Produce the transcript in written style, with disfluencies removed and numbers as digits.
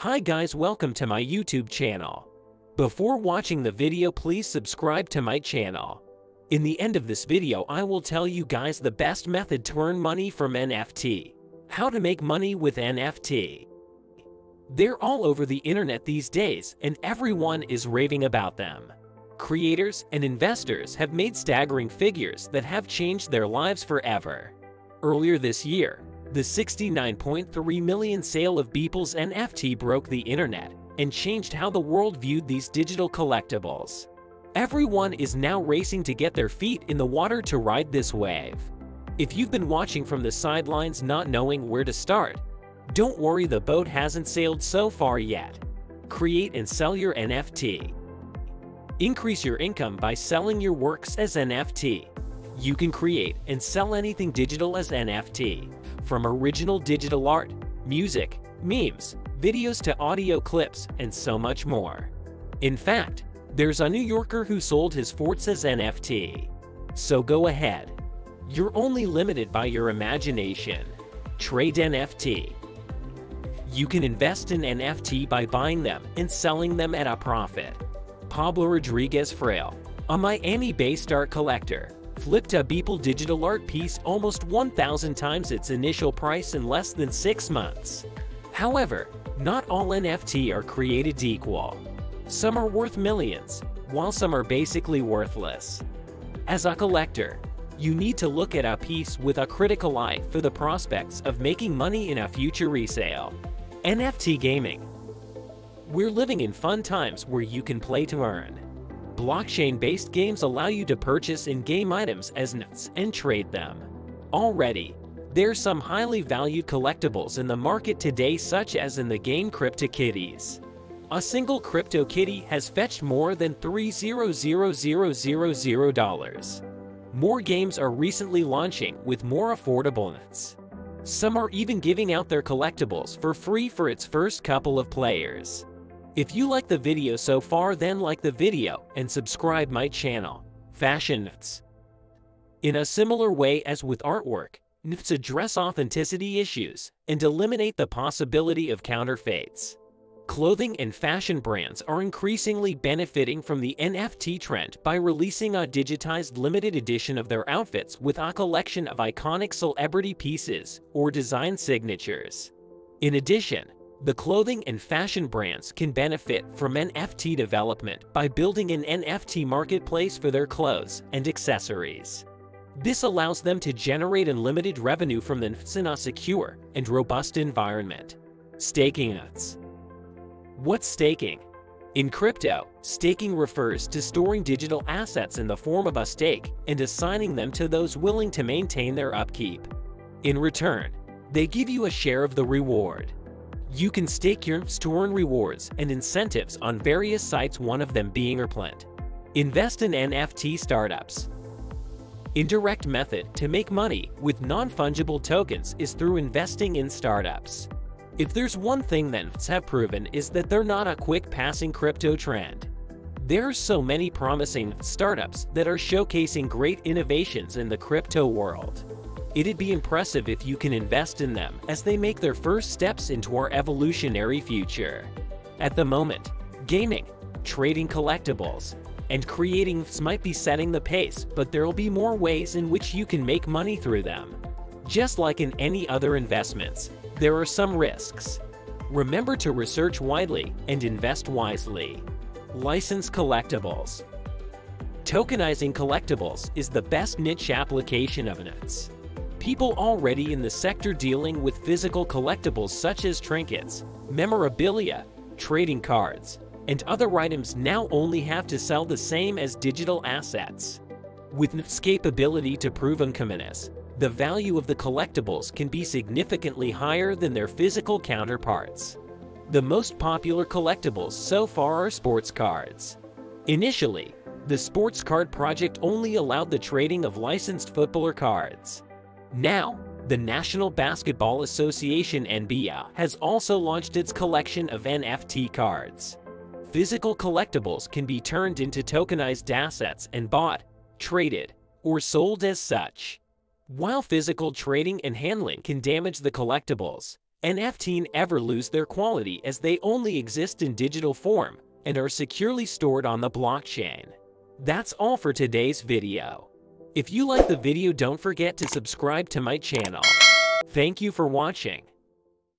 Hi guys, welcome to my YouTube channel. Before watching the video, please subscribe to my channel. In the end of this video, I will tell you guys the best method to earn money from NFT. How to make money with NFT. They're all over the internet these days, and everyone is raving about them. Creators and investors have made staggering figures that have changed their lives forever. Earlier this year, the 69.3 million sale of Beeple's NFT broke the internet and changed how the world viewed these digital collectibles. Everyone is now racing to get their feet in the water to ride this wave. If you've been watching from the sidelines not knowing where to start, don't worry, the boat hasn't sailed so far yet. Create and sell your NFT. Increase your income by selling your works as NFT. You can create and sell anything digital as NFT, from original digital art, music, memes, videos to audio clips, and so much more. In fact, there's a New Yorker who sold his forts as NFT. So go ahead. You're only limited by your imagination. Trade NFT. You can invest in NFT by buying them and selling them at a profit. Pablo Rodriguez Fraile, a Miami-based art collector, flipped a Beeple digital art piece almost 1,000 times its initial price in less than 6 months. However, not all NFT are created equal. Some are worth millions, while some are basically worthless. As a collector, you need to look at a piece with a critical eye for the prospects of making money in a future resale. NFT gaming. We're living in fun times where you can play to earn. Blockchain-based games allow you to purchase in-game items as NFTs and trade them. Already, there's some highly valued collectibles in the market today, such as in the game CryptoKitties. A single CryptoKitty has fetched more than $3,000,000. More games are recently launching with more affordable NFTs. Some are even giving out their collectibles for free for its first couple of players. If you like the video so far, then like the video and subscribe my channel. Fashion NFTs. In a similar way as with artwork, NFTs address authenticity issues and eliminate the possibility of counterfeits. Clothing and fashion brands are increasingly benefiting from the NFT trend by releasing a digitized limited edition of their outfits with a collection of iconic celebrity pieces or design signatures. In addition, the clothing and fashion brands can benefit from NFT development by building an NFT marketplace for their clothes and accessories. This allows them to generate unlimited revenue from the NFTs in a secure and robust environment. Staking NFTs. What's staking? In crypto, staking refers to storing digital assets in the form of a stake and assigning them to those willing to maintain their upkeep. In return, they give you a share of the reward. You can stake your NFTs to earn rewards and incentives on various sites, one of them being Replant. Invest in NFT startups. Indirect method to make money with non-fungible tokens is through investing in startups. If there's one thing that NFTs have proven, is that they're not a quick-passing crypto trend. There are so many promising startups that are showcasing great innovations in the crypto world. It'd be impressive if you can invest in them as they make their first steps into our evolutionary future. At the moment, gaming, trading collectibles, and creating NFTs might be setting the pace, but there'll be more ways in which you can make money through them. Just like in any other investments, there are some risks. Remember to research widely and invest wisely. Licensed collectibles. Tokenizing collectibles is the best niche application of NFTs. People already in the sector dealing with physical collectibles such as trinkets, memorabilia, trading cards, and other items now only have to sell the same as digital assets. With NFTs' capability to prove uncommonness, the value of the collectibles can be significantly higher than their physical counterparts. The most popular collectibles so far are sports cards. Initially, the sports card project only allowed the trading of licensed footballer cards. Now, the National Basketball Association (NBA) has also launched its collection of NFT cards. Physical collectibles can be turned into tokenized assets and bought, traded, or sold as such. While physical trading and handling can damage the collectibles, NFTs never lose their quality as they only exist in digital form and are securely stored on the blockchain. That's all for today's video. If you like the video, don't forget to subscribe to my channel. Thank you for watching.